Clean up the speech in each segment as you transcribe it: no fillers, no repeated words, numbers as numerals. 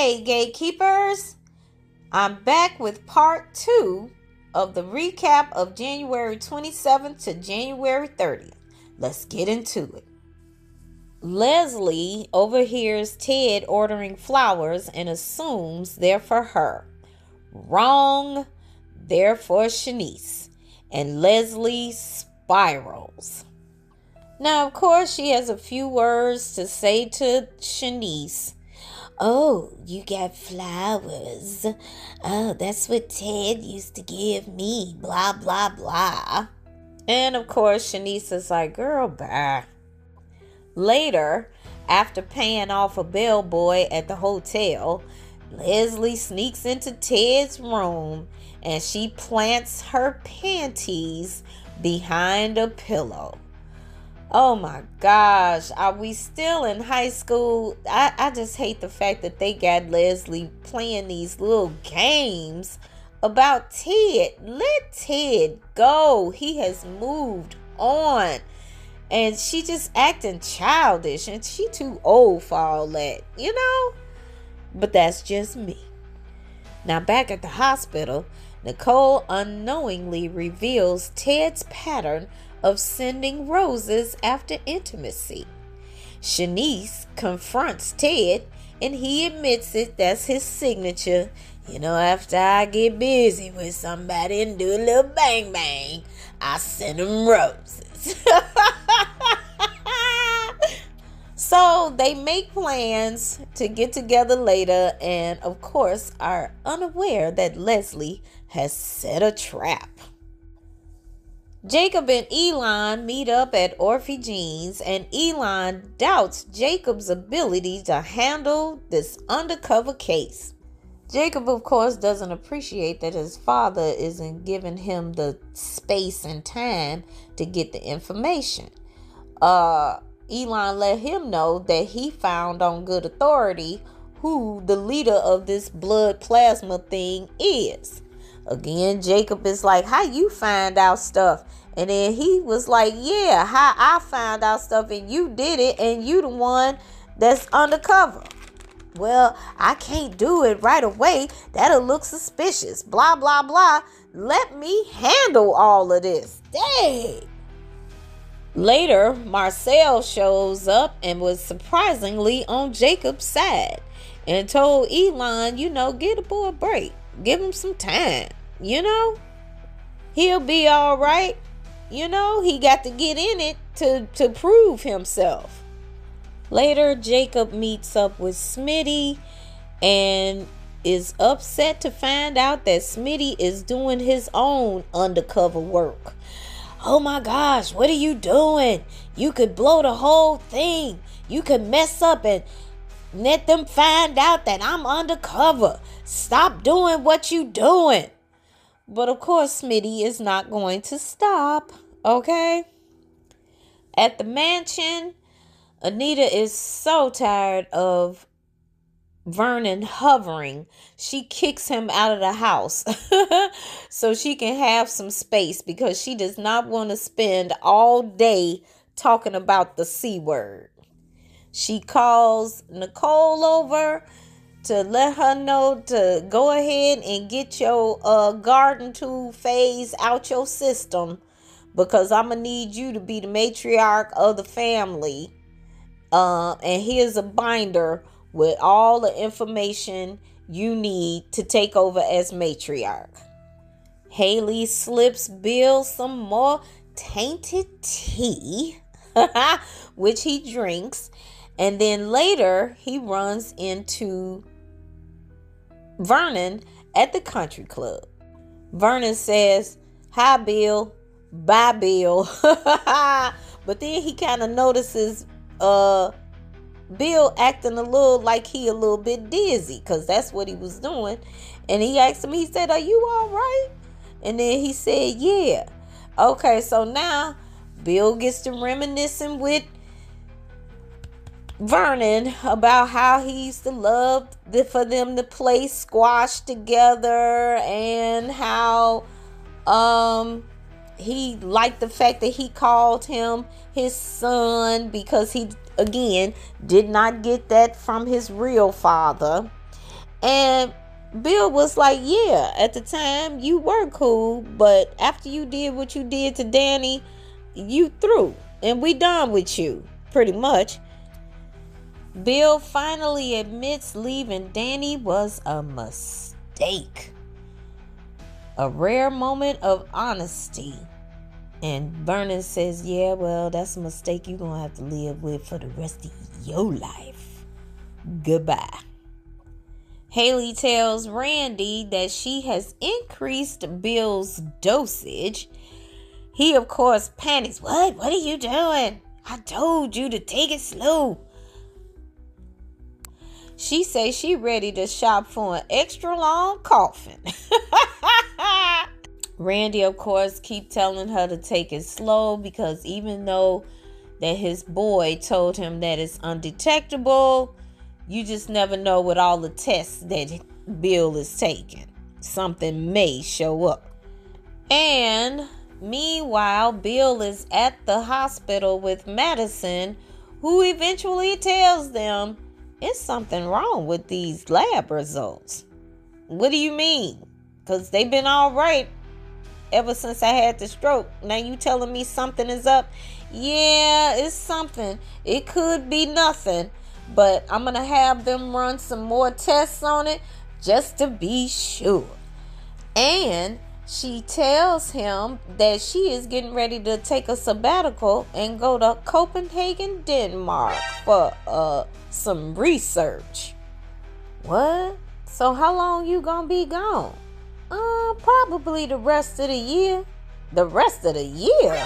Hey, gatekeepers! I'm back with part 2 of the recap of January 27th to January 30th. Let's get into it. Leslie overhears Ted ordering flowers and assumes they're for her. Wrong, they're for Shanice. And Leslie spirals. Now, of course, she has a few words to say to Shanice. Oh, you got flowers. Oh, that's what Ted used to give me. Blah, blah, blah. And of course, Shanice is like, girl, bye. Later, after paying off a bellboy at the hotel, Leslie sneaks into Ted's room and she plants her panties behind a pillow. Oh my gosh, are we still in high school? I just hate the fact that they got Leslie playing these little games about Ted. Let Ted go. He has moved on. And she just acting childish. And she too old for all that, you know? But that's just me. Now back at the hospital, Nicole unknowingly reveals Ted's pattern of sending roses after intimacy. Shanice confronts Ted and he admits it. That's his signature. You know, after I get busy with somebody and do a little bang bang, I send them roses. So they make plans to get together later and of course are unaware that Leslie has set a trap. Jacob and Elon meet up at Orphe Jean's and Elon doubts Jacob's ability to handle this undercover case. Jacob, of course, doesn't appreciate that his father isn't giving him the space and time to get the information. Elon let him know that he found on good authority who the leader of this blood plasma thing is. Again, Jacob is like, how you find out stuff? And then he was like, yeah, how I found out stuff and you did it and you the one that's undercover. Well, I can't do it right away. That'll look suspicious. Blah, blah, blah. Let me handle all of this. Dang. Later, Marcel shows up and was surprisingly on Jacob's side and told Elon, get a boy a break. Give him some time, He'll be all right. He got to get in it to prove himself. Later, Jacob meets up with Smitty and is upset to find out that Smitty is doing his own undercover work. Oh my gosh, what are you doing? You could blow the whole thing. You could mess up and let them find out that I'm undercover. Stop doing what you doing. But of course, Smitty is not going to stop. Okay? At the mansion, Anita is so tired of Vernon hovering. She kicks him out of the house so she can have some space because she does not want to spend all day talking about the C word. She calls Nicole over to let her know to go ahead and get your garden tool phase out your system because I'm going to need you to be the matriarch of the family. And here's a binder with all the information you need to take over as matriarch. Hayley slips Bill some more tainted tea, which he drinks. And then later, he runs into Vernon at the country club. Vernon says, hi, Bill. Bye, Bill. But then he kind of notices Bill acting a little bit dizzy because that's what he was doing. And he asked him, he said, are you all right? And then he said, yeah. Okay, so now Bill gets to reminiscing with Vernon about how he used to love for them to play squash together and how he liked the fact that he called him his son because he, again, did not get that from his real father. And Bill was like, yeah, at the time you were cool, but after you did what you did to Danny, you through. And we done with you, pretty much. Bill finally admits leaving Danny was a mistake. A rare moment of honesty. And Vernon says, yeah, well, that's a mistake you're going to have to live with for the rest of your life. Goodbye. Hayley tells Randy that she has increased Bill's dosage. He, of course, panics. What are you doing? I told you to take it slow. She says she ready to shop for an extra long coffin. Randy, of course, keep telling her to take it slow because even though that his boy told him that it's undetectable, you just never know with all the tests that Bill is taking. Something may show up. And meanwhile, Bill is at the hospital with Madison, who eventually tells them it's something wrong with these lab results. What do you mean? Because they've been all right ever since I had the stroke. Now you telling me something is up? Yeah, it's something. It could be nothing. But I'm going to have them run some more tests on it just to be sure. And she tells him that she is getting ready to take a sabbatical and go to Copenhagen, Denmark for some research. What? So how long you going to be gone? Probably the rest of the year. The rest of the year?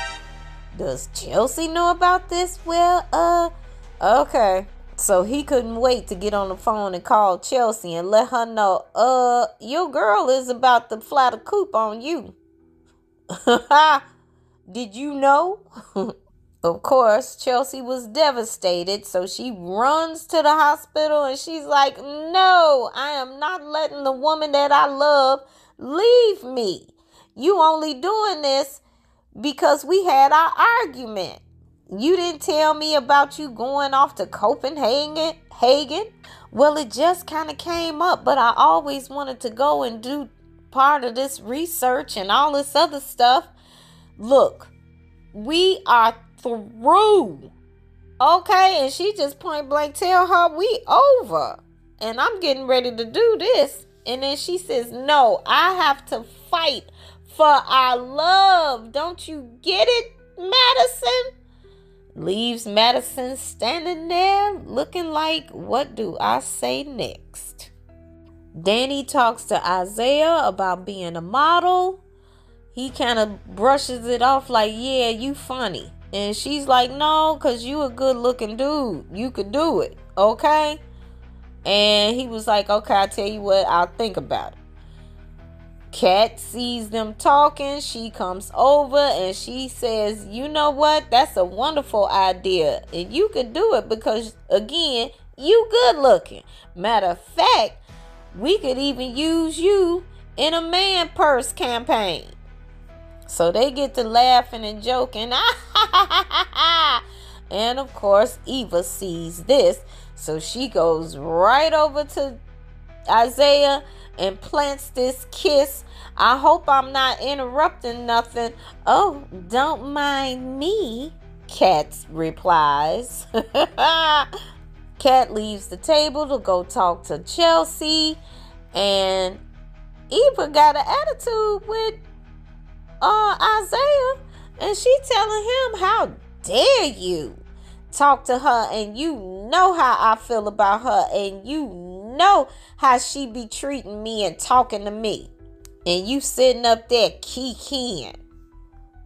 Does Chelsea know about this? Well, okay. So he couldn't wait to get on the phone and call Chelsea and let her know, your girl is about to fly the coop on you. Did you know? Of course, Chelsea was devastated, so she runs to the hospital and she's like, no, I am not letting the woman that I love leave me. You only doing this because we had our argument. You didn't tell me about you going off to Copenhagen. Well, it just kind of came up, but I always wanted to go and do part of this research and all this other stuff. Look, we are through. Okay, and she just point blank tell her we over. And I'm getting ready to do this. And then she says, no, I have to fight for our love. Don't you get it, Madison? Leaves Madison standing there looking like, what do I say next? Danny talks to Izaiah about being a model. He kind of brushes it off like, yeah, you funny. And she's like, no, because you a good looking dude. You could do it, okay? And he was like, okay, I'll tell you what, I'll think about it. Kat sees them talking. She comes over and she says, you know what? That's a wonderful idea. And you could do it because, again, you good looking. Matter of fact, we could even use you in a man purse campaign. So they get to laughing and joking. And of course, Eva sees this. So she goes right over to Izaiah and plants this kiss. I hope I'm not interrupting nothing. Oh, don't mind me, Kat replies. Kat leaves the table to go talk to Chelsea. And Eva got an attitude with Izaiah. And she telling him, how dare you talk to her, and you know how I feel about her, and you know how she be treating me and talking to me, and you sitting up there kikiing.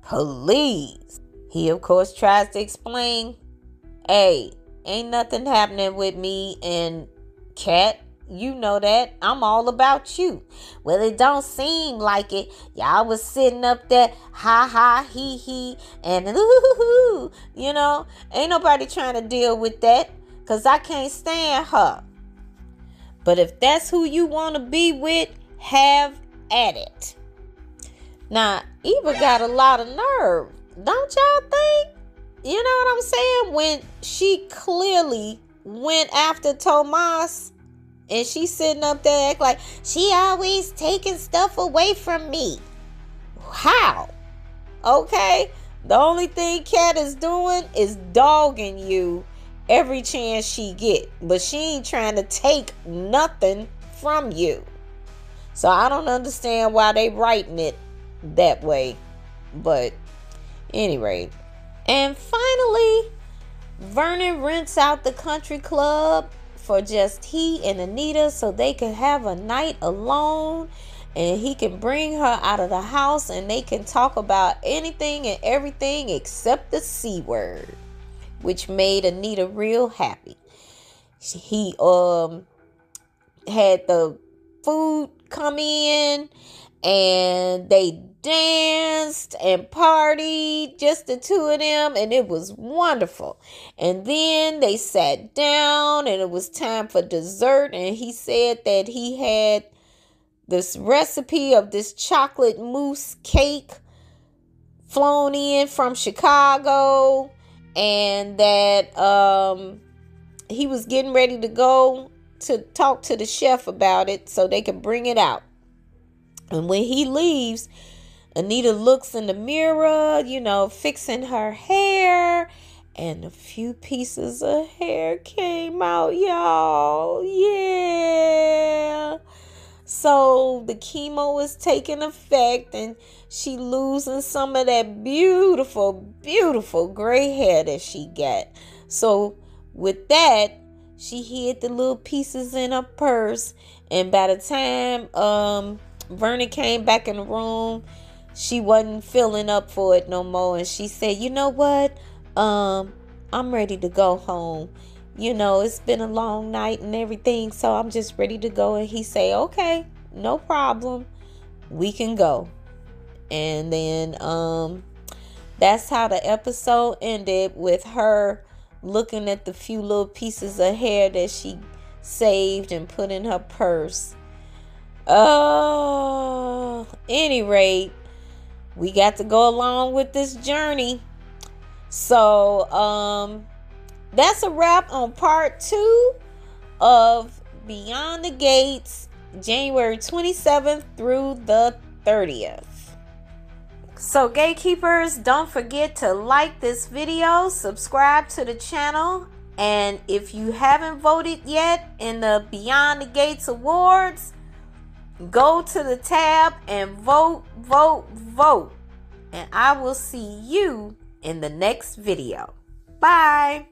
Please. He of course tries to explain, hey, ain't nothing happening with me and Kat. You know that. I'm all about you. Well, it don't seem like it. Y'all was sitting up there, ha ha, he he, and ooh, you know, ain't nobody trying to deal with that because I can't stand her. But if that's who you want to be with, have at it. Now, Eva got a lot of nerve. Don't y'all think? You know what I'm saying? When she clearly went after Tomas And she's sitting up there act like she always taking stuff away from me. How? Okay? The only thing Cat is doing is dogging you every chance she get. But she ain't trying to take nothing from you. So I don't understand why they writing it that way. But anyway. And finally, Vernon rents out the country club for just he and Anita so they can have a night alone, and he can bring her out of the house and they can talk about anything and everything except the C word, which made Anita real happy. He had the food come in and they danced and partied, just the two of them, and it was wonderful. And then they sat down and it was time for dessert, and he said that he had this recipe of this chocolate mousse cake flown in from Chicago, and that he was getting ready to go to talk to the chef about it so they could bring it out. And when he leaves, Anita looks in the mirror, fixing her hair, and a few pieces of hair came out, y'all. Yeah. So the chemo is taking effect, and she losing some of that beautiful, beautiful gray hair that she got. So with that, she hid the little pieces in her purse, and by the time Vernon came back in the room, she wasn't feeling up for it no more, and she said, "You know what? I'm ready to go home. It's been a long night and everything, so I'm just ready to go." And he said, "Okay, no problem. We can go." And then that's how the episode ended, with her looking at the few little pieces of hair that she saved and put in her purse. Oh, any rate, we got to go along with this journey. So that's a wrap on part 2 of Beyond the Gates, January 27th through the 30th. So gatekeepers, don't forget to like this video, subscribe to the channel, and if you haven't voted yet in the Beyond the Gates Awards, go to the tab and vote. And I will see you in the next video. Bye.